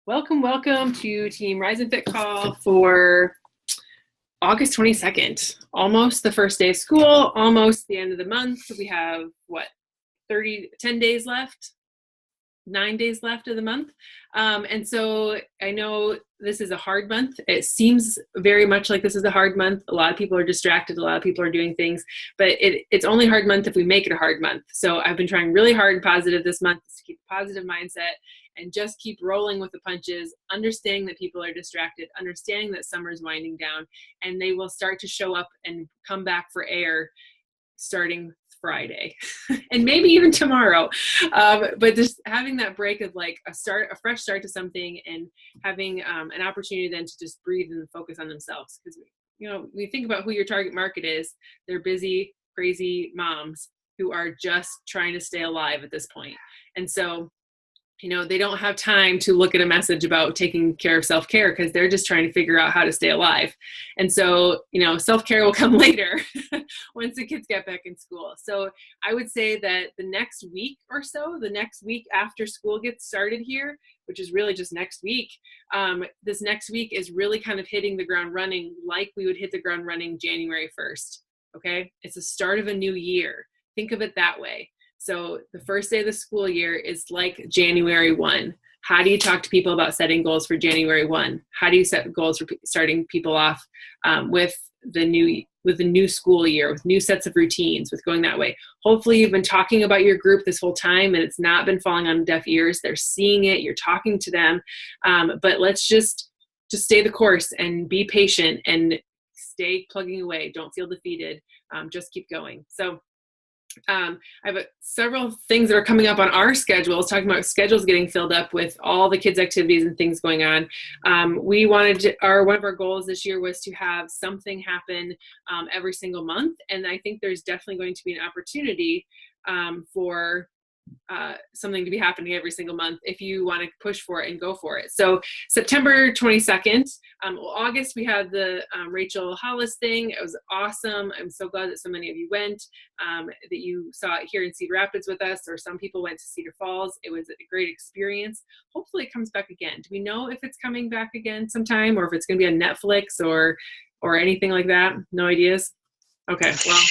Welcome to Team Rise and Fit call for August 22nd. Almost the first day of school, almost the end of the month. We have, 10 days left? 9 days left of the month. And so I know this is a hard month. It seems very much like this is a hard month. A lot of people are distracted. A lot of people are doing things, but it's only a hard month if we make it a hard month. So I've been trying really hard and positive this month to keep a positive mindset and just keep rolling with the punches, understanding that people are distracted, understanding that summer is winding down, and they will start to show up and come back for air starting Friday and maybe even tomorrow. But just having that break of like a fresh start to something, and having an opportunity then to just breathe and focus on themselves. Because, we think about who your target market is. They're busy, crazy moms who are just trying to stay alive at this point. And so, they don't have time to look at a message about taking care of self-care because they're just trying to figure out how to stay alive. And so, self-care will come later once the kids get back in school. So I would say that the next week or so, the next week after school gets started here, which is really just next week, this next week is really kind of hitting the ground running like we would hit the ground running January 1st. Okay. It's the start of a new year. Think of it that way. So the first day of the school year is like January 1. How do you talk to people about setting goals for January 1? How do you set goals for starting people off with the new school year, with new sets of routines, with going that way? Hopefully you've been talking about your group this whole time and it's not been falling on deaf ears. They're seeing it. You're talking to them. But let's just stay the course and be patient and stay plugging away. Don't feel defeated. Just keep going. So I have several things that are coming up on our schedules, talking about schedules getting filled up with all the kids' activities and things going on. One of our goals this year was to have something happen every single month. And I think there's definitely going to be an opportunity for something to be happening every single month if you want to push for it and go for it. So September 22nd, August, we had the Rachel Hollis thing. It was awesome. I'm so glad that so many of you went, that you saw it here in Cedar Rapids with us, or some people went to Cedar Falls. It was a great experience. Hopefully it comes back again. Do we know if it's coming back again sometime, or if it's going to be on Netflix or anything like that? No ideas? Okay, well.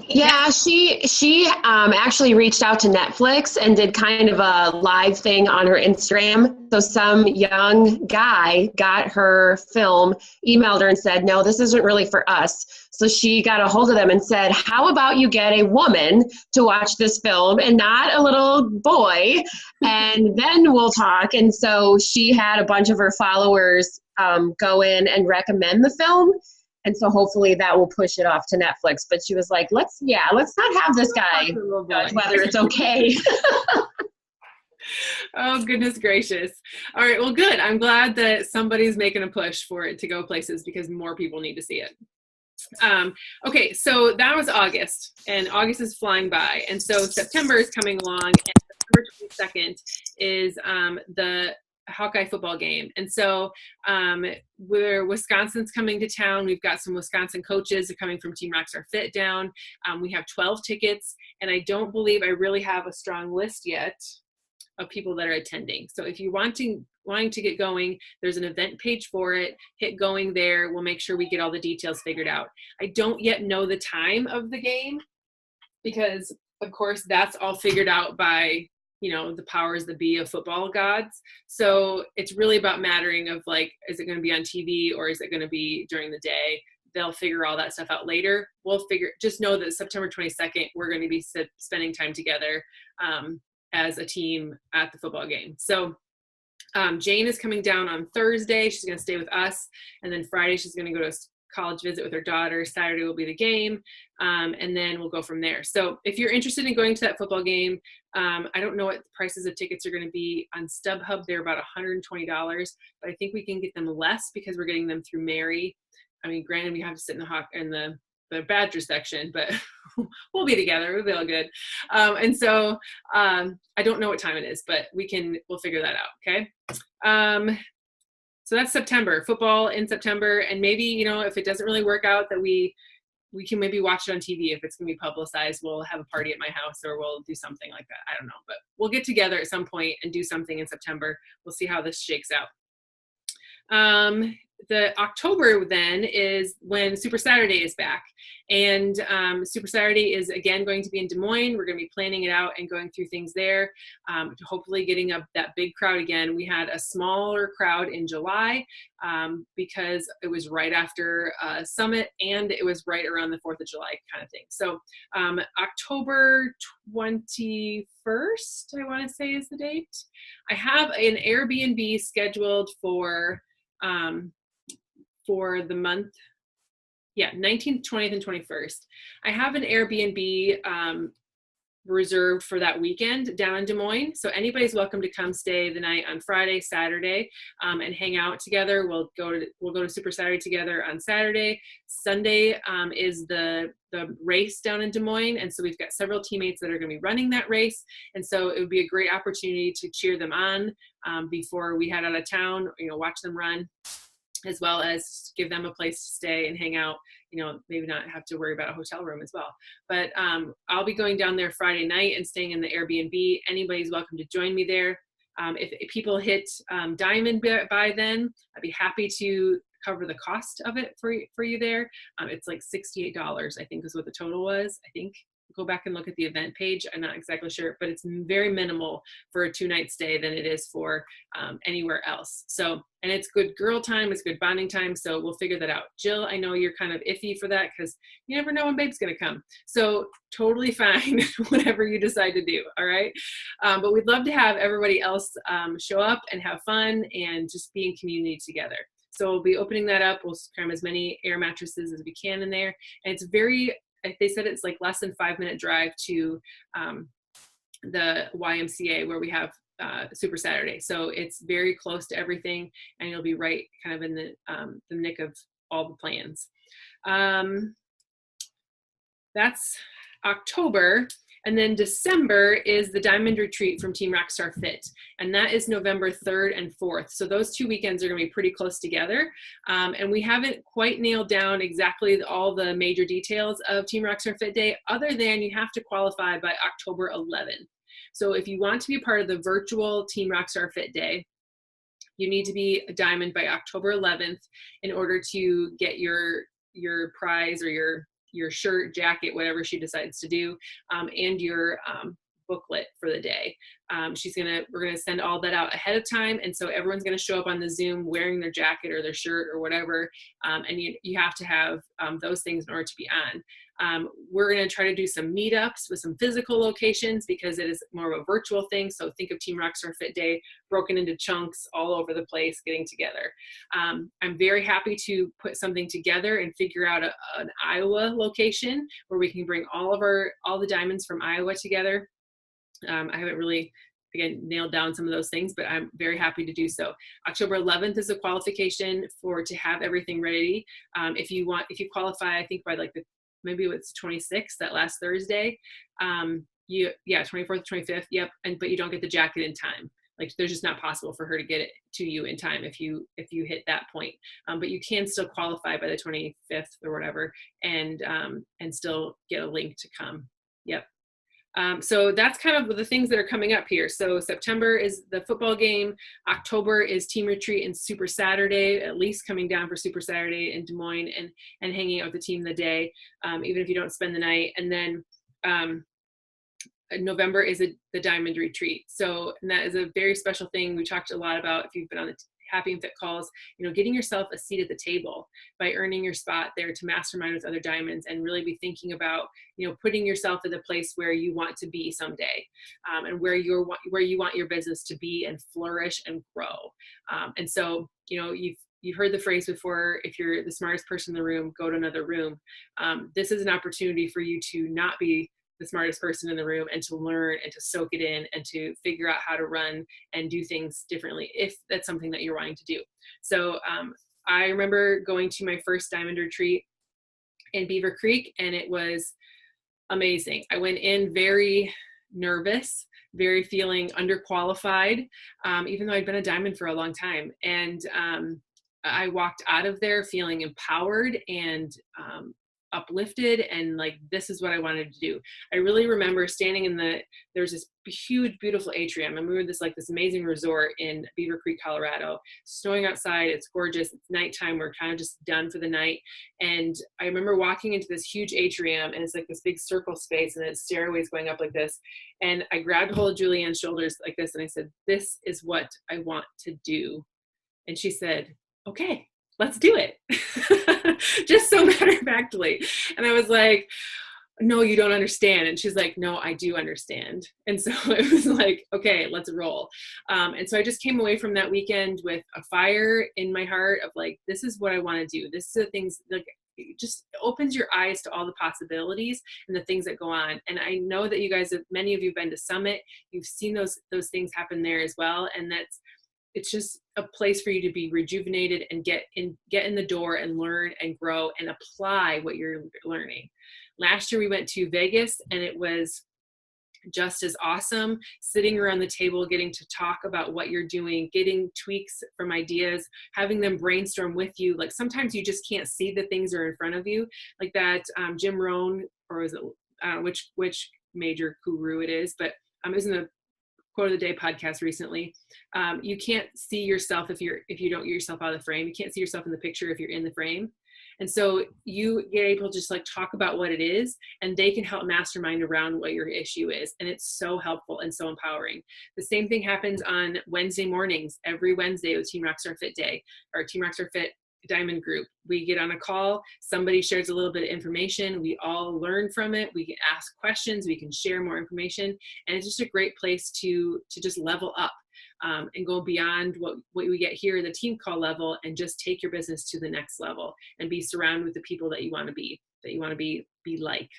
Yeah, she actually reached out to Netflix and did kind of a live thing on her Instagram. So some young guy got her film, emailed her and said, no, this isn't really for us. So she got a hold of them and said, how about you get a woman to watch this film and not a little boy, and then we'll talk. And so she had a bunch of her followers go in and recommend the film. And so hopefully that will push it off to Netflix. But she was like, let's not have this guy judge whether it's okay. Oh, goodness gracious. All right. Well, good. I'm glad that somebody's making a push for it to go places because more people need to see it. Okay. So that was August, and August is flying by. And so September is coming along, and September 22nd is the Hawkeye football game. And so Wisconsin's coming to town. We've got some Wisconsin coaches are coming from Team Rocks Our Fit down. We have 12 tickets, and I don't believe I really have a strong list yet of people that are attending. So if you're wanting to get going, there's an event page for it. Hit going there. We'll make sure we get all the details figured out. I don't yet know the time of the game because, of course, that's all figured out by the powers that be of football gods. So it's really about mattering of like, is it going to be on TV or is it going to be during the day? They'll figure all that stuff out later. Just know that September 22nd, we're going to be spending time together as a team at the football game. So Jane is coming down on Thursday. She's going to stay with us. And then Friday, she's going to go to college visit with her daughter. Saturday will be the game. And then we'll go from there. So if you're interested in going to that football game, I don't know what the prices of tickets are going to be on StubHub. They're about $120, but I think we can get them less because we're getting them through Mary. I mean, granted, we have to sit in the Badger section, but we'll be together. We'll be all good. And so I don't know what time it is, but we'll figure that out. Okay. So that's September, football in September. And maybe, if it doesn't really work out that we we can maybe watch it on TV if it's going to be publicized. We'll have a party at my house, or we'll do something like that. I don't know, but we'll get together at some point and do something in September. We'll see how this shakes out. The October then is when Super Saturday is back, and Super Saturday is again going to be in Des Moines. We're going to be planning it out and going through things there, hopefully getting up that big crowd again. We had a smaller crowd in July because it was right after Summit, and it was right around the 4th of July kind of thing. So October 21st, I want to say, is the date. I have an Airbnb scheduled for the month, 19th, 20th, and 21st. I have an Airbnb reserved for that weekend down in Des Moines. So anybody's welcome to come stay the night on Friday, Saturday, and hang out together. We'll go to Super Saturday together on Saturday. Sunday is the race down in Des Moines, and so we've got several teammates that are going to be running that race, and so it would be a great opportunity to cheer them on before we head out of town. Watch them run, as well as give them a place to stay and hang out, maybe not have to worry about a hotel room as well. But I'll be going down there Friday night and staying in the Airbnb. Anybody's welcome to join me there. If people hit Diamond by then, I'd be happy to cover the cost of it for you there. It's like $68, I think is what the total was. I think. Go back and look at the event page. I'm not exactly sure, but it's very minimal for a 2-night stay than it is for anywhere else. So, and it's good girl time, it's good bonding time. So we'll figure that out. Jill, I know you're kind of iffy for that because you never know when babe's going to come. So totally fine, whatever you decide to do. All right. But we'd love to have everybody else show up and have fun and just be in community together. So we'll be opening that up. We'll cram as many air mattresses as we can in there. And it's they said it's like less than 5-minute drive to the YMCA where we have Super Saturday. So it's very close to everything, and you'll be right kind of in the nick of all the plans. That's October. And then December is the Diamond Retreat from Team Rockstar Fit. And that is November 3rd and 4th. So those 2 weekends are going to be pretty close together. And we haven't quite nailed down exactly all the major details of Team Rockstar Fit Day, other than you have to qualify by October 11th. So if you want to be a part of the virtual Team Rockstar Fit Day, you need to be a Diamond by October 11th in order to get your prize or your shirt, jacket, whatever she decides to do, and your booklet for the day. We're gonna send all that out ahead of time, and so everyone's gonna show up on the Zoom wearing their jacket or their shirt or whatever, and you have to have those things in order to be on. We're going to try to do some meetups with some physical locations because it is more of a virtual thing. So think of Team Rockstar Fit Day broken into chunks all over the place getting together. I'm very happy to put something together and figure out an Iowa location where we can bring all the diamonds from Iowa together. I haven't really, again, nailed down some of those things, but I'm very happy to do so. October 11th is a qualification to have everything ready. If you qualify, I think by maybe it's 26th, that last Thursday. 24th, 25th, yep. But you don't get the jacket in time. There's just not possible for her to get it to you in time if you hit that point. But you can still qualify by the 25th or whatever, and still get a link to come. Yep. So that's kind of the things that are coming up here. So September is the football game. October is Team Retreat and Super Saturday, at least coming down for Super Saturday in Des Moines and hanging out with the team the day, even if you don't spend the night. And then November is the Diamond Retreat. So, and that is a very special thing we talked a lot about if you've been on the Happy and Fit calls, getting yourself a seat at the table by earning your spot there to mastermind with other diamonds and really be thinking about, putting yourself in the place where you want to be someday, and where you want your business to be and flourish and grow. And so, you've heard the phrase before, if you're the smartest person in the room, go to another room. This is an opportunity for you to not be the smartest person in the room and to learn and to soak it in and to figure out how to run and do things differently if that's something that you're wanting to do. So I remember going to my first Diamond Retreat in Beaver Creek, and it was amazing. I went in very nervous, very feeling underqualified, even though I'd been a Diamond for a long time. And I walked out of there feeling empowered and uplifted and like, this is what I wanted to do. I really remember standing there's this huge, beautiful atrium, and we were this amazing resort in Beaver Creek, Colorado, snowing outside. It's gorgeous. It's nighttime. We're kind of just done for the night. And I remember walking into this huge atrium, and it's like this big circle space, and it's stairways going up like this. And I grabbed hold of Julianne's shoulders like this, and I said, this is what I want to do. And she said, okay, let's do it. Just so matter-of-factly. And I was like, no, you don't understand. And she's like, no, I do understand. And so it was like, okay, let's roll. And so I just came away from that weekend with a fire in my heart of like, this is what I want to do. This is the things, like, it just opens your eyes to all the possibilities and the things that go on. And I know that you guys, many of you have been to Summit. You've seen those things happen there as well. And it's just a place for you to be rejuvenated and get in the door and learn and grow and apply what you're learning. Last year we went to Vegas, and it was just as awesome, sitting around the table, getting to talk about what you're doing, getting tweaks from ideas, having them brainstorm with you. Like, sometimes you just can't see the things that are in front of you, like that Jim Rohn, or is it which major guru it is, but it was in the Quote of the Day podcast recently. You can't see yourself if you don't get yourself out of the frame. You can't see yourself in the picture if you're in the frame. And so you get able to just like talk about what it is, and they can help mastermind around what your issue is. And it's so helpful and so empowering. The same thing happens on Wednesday mornings, every Wednesday with Team Rockstar Fit Day, or Team Rockstar Fit Diamond group. We get on a call, somebody shares a little bit of information, we all learn from it, we can ask questions, we can share more information, and it's just a great place to just level up and go beyond what we get here in the team call level, and just take your business to the next level and be surrounded with the people that you want to be like.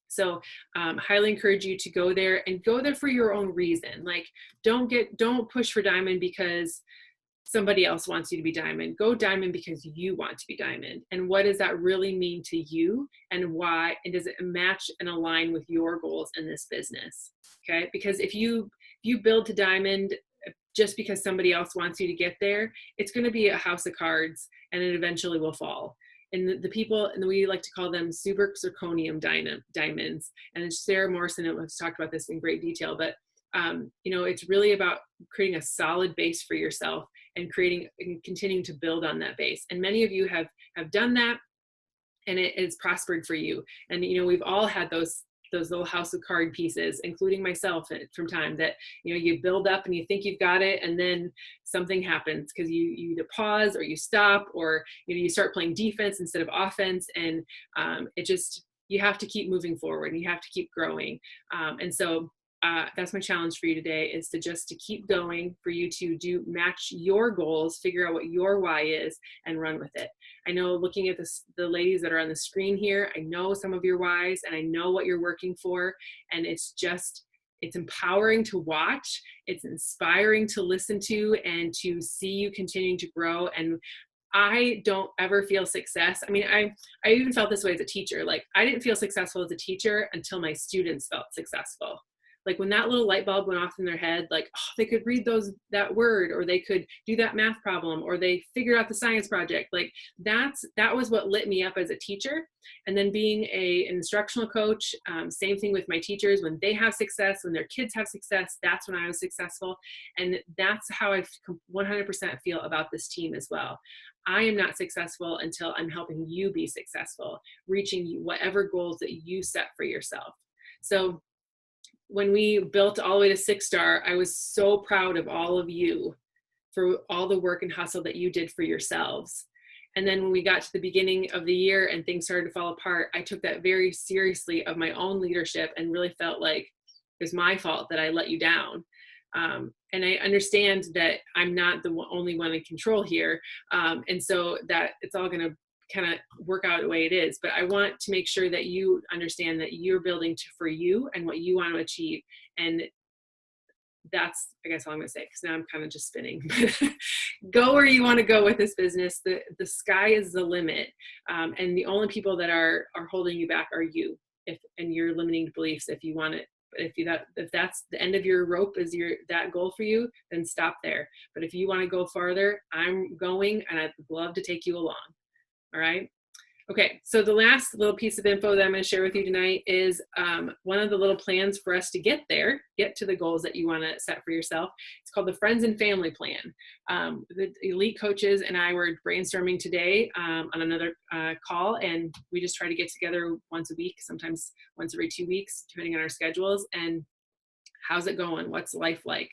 So highly encourage you to go there, and go there for your own reason. Like, don't push for Diamond because somebody else wants you to be Diamond. Go Diamond because you want to be Diamond. And what does that really mean to you, and why? And does it match and align with your goals in this business? Okay. Because if you build to Diamond just because somebody else wants you to get there, it's going to be a house of cards, and it eventually will fall. And the people, and we like to call them super zirconium diamonds. And Sarah Morrison has talked about this in great detail, but it's really about creating a solid base for yourself, and creating and continuing to build on that base. And many of you have done that, and it has prospered for you. And we've all had those little house of card pieces, including myself from time, that you build up and you think you've got it, and then something happens because you either pause or you stop, or you start playing defense instead of offense, and you have to keep moving forward, and you have to keep growing. And so that's my challenge for you today, is to keep going, for you to match your goals, figure out what your why is, and run with it. I know, looking at the ladies that are on the screen here, I know some of your whys, and I know what you're working for. And it's empowering to watch. It's inspiring to listen to, and to see you continuing to grow. And I don't ever feel success. I mean, I even felt this way as a teacher. Like, I didn't feel successful as a teacher until my students felt successful. Like, when that little light bulb went off in their head, like, oh, they could read that word, or they could do that math problem, or they figured out the science project. Like, that was what lit me up as a teacher. And then being an instructional coach, same thing with my teachers. When they have success, when their kids have success, that's when I was successful. And that's how I 100% feel about this team as well. I am not successful until I'm helping you be successful, reaching whatever goals that you set for yourself. So when we built all the way to 6-star, I was so proud of all of you for all the work and hustle that you did for yourselves. And then when we got to the beginning of the year and things started to fall apart, I took that very seriously, of my own leadership, and really felt like it was my fault that I let you down. And I understand that I'm not the only one in control here. And so that it's all going to kind of work out the way it is. But I want to make sure that you understand that you're building for you and what you want to achieve. And that's, I guess, all I'm going to say, because now I'm kind of just spinning. Go where you want to go with this business. The sky is the limit. And the only people that are holding you back are you, and your limiting beliefs. If you want it, if that's the end of your rope, is that goal for you, then stop there. But if you want to go farther, I'm going, and I'd love to take you along. All right. Okay, so the last little piece of info that I'm going to share with you tonight is one of the little plans for us to get there, get to the goals that you want to set for yourself. It's called the Friends and Family Plan. The elite coaches and I were brainstorming today on another call, and we just try to get together once a week, sometimes once every 2 weeks, depending on our schedules. And how's it going? What's life like?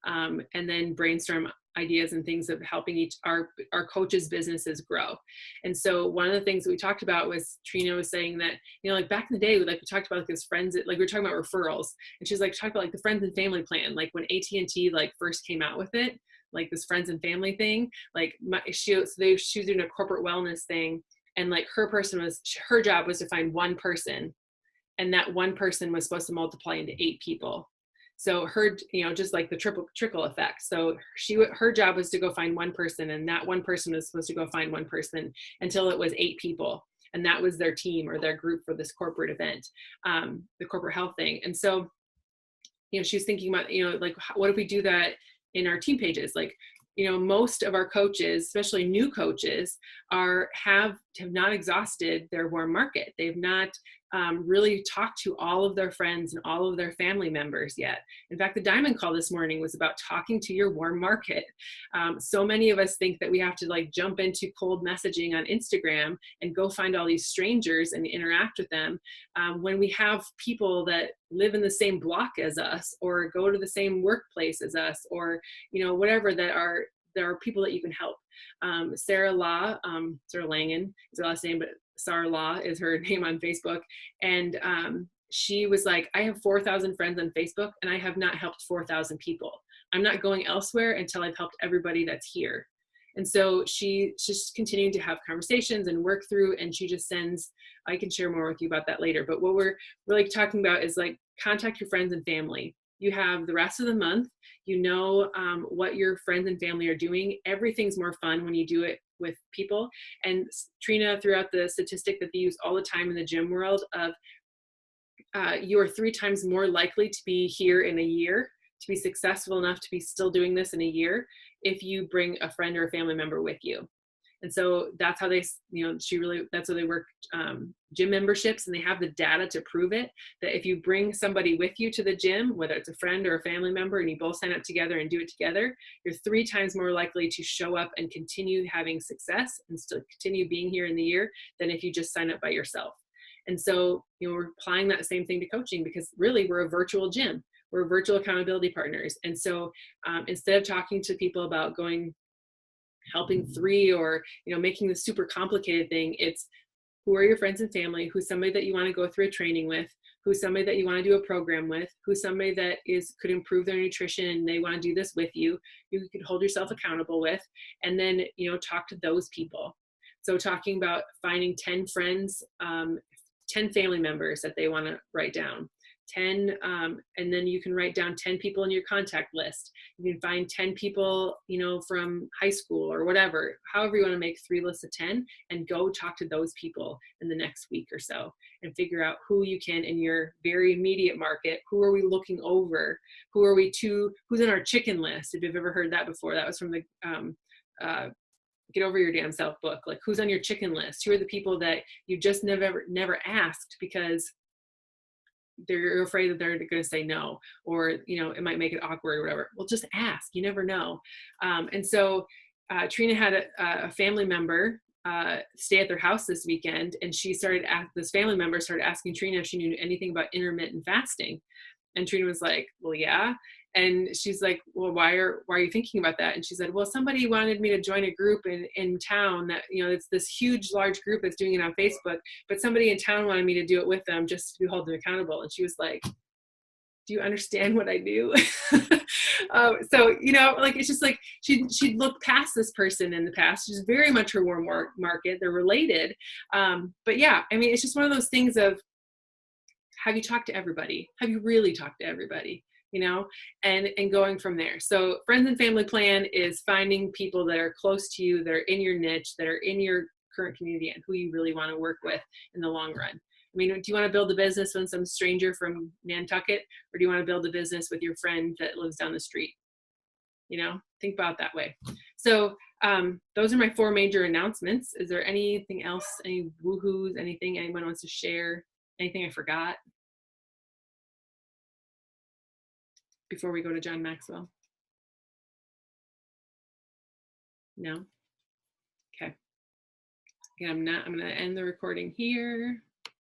And then brainstorm ideas and things of helping our coaches' businesses grow. And so one of the things that we talked about was Trina was saying that, like back in the day, we talked about this friends, like we were talking about referrals, and she's like, talk about like the Friends and Family Plan, like when AT&T like first came out with it, like this friends and family thing, like she was doing a corporate wellness thing, and like her job was to find one person, and that one person was supposed to multiply into 8 people. So her, just like the trickle effect. So her job was to go find one person, and that one person was supposed to go find one person until it was 8 people. And that was their team or their group for this corporate event, the corporate health thing. And so, she's thinking about, like, what if we do that in our team pages? Like, most of our coaches, especially new coaches, have not exhausted their warm market. They've not really talked to all of their friends and all of their family members yet. In fact, the Diamond Call this morning was about talking to your warm market. So many of us think that we have to like jump into cold messaging on Instagram and go find all these strangers and interact with them, when we have people that live in the same block as us, or go to the same workplace as us, or whatever, there are people that you can help. Sarah Langan is her last name, but Sarah Law is her name on Facebook. And she was like, I have 4,000 friends on Facebook, and I have not helped 4,000 people. I'm not going elsewhere until I've helped everybody that's here. And so she's just continuing to have conversations and work through, and she just sends, I can share more with you about that later. But what we're really talking about is like, contact your friends and family. You have the rest of the month, what your friends and family are doing. Everything's more fun when you do it with people. And Trina threw out the statistic that they use all the time in the gym world of you are 3 times more likely to be here in a year, to be successful enough to be still doing this in a year, if you bring a friend or a family member with you. And so that's how they, that's how they work gym memberships, and they have the data to prove it, that if you bring somebody with you to the gym, whether it's a friend or a family member, and you both sign up together and do it together, you're 3 times more likely to show up and continue having success and still continue being here in the year than if you just sign up by yourself. And so, we're applying that same thing to coaching, because really we're a virtual gym. We're virtual accountability partners. And so instead of talking to people about helping 3 or making this super complicated thing, it's who are your friends and family, who's somebody that you want to go through a training with, who's somebody that you want to do a program with, who's somebody that could improve their nutrition and they want to do this with you could hold yourself accountable with, and then talk to those people. So talking about finding 10 friends, 10 family members that they want to write down, 10, and then you can write down 10 people in your contact list. You can find 10 people, from high school or whatever, however you want to make 3 lists of 10, and go talk to those people in the next week or so and figure out who you can in your very immediate market. Who are we looking over? Who's in our chicken list? If you've ever heard that before, that was from the, Get Over Your Damn Self book. Like, who's on your chicken list? Who are the people that you just never asked because they're afraid that they're going to say no, or it might make it awkward or whatever? Well, just ask. You never know. And so Trina had a family member stay at their house this weekend, and this family member started asking Trina if she knew anything about intermittent fasting. And Trina was like, well, yeah. And she's like, well, why are you thinking about that? And she said, well, somebody wanted me to join a group in town that, it's this huge, large group that's doing it on Facebook, but somebody in town wanted me to do it with them just to hold them accountable. And she was like, do you understand what I do? So, it's just like, she'd looked past this person in the past. She's very much her warm market. They're related. But yeah, it's just one of those things of, have you talked to everybody? Have you really talked to everybody? And going from there. So Friends and Family Plan is finding people that are close to you, that are in your niche, that are in your current community, and who you really want to work with in the long run. Do you want to build a business with some stranger from Nantucket, or do you want to build a business with your friend that lives down the street? Think about it that way. So Those are my 4 major announcements. Is there anything else, any woohoos, anything anyone wants to share, anything I forgot before we go to John Maxwell? No? Okay. Again, I'm going to end the recording here.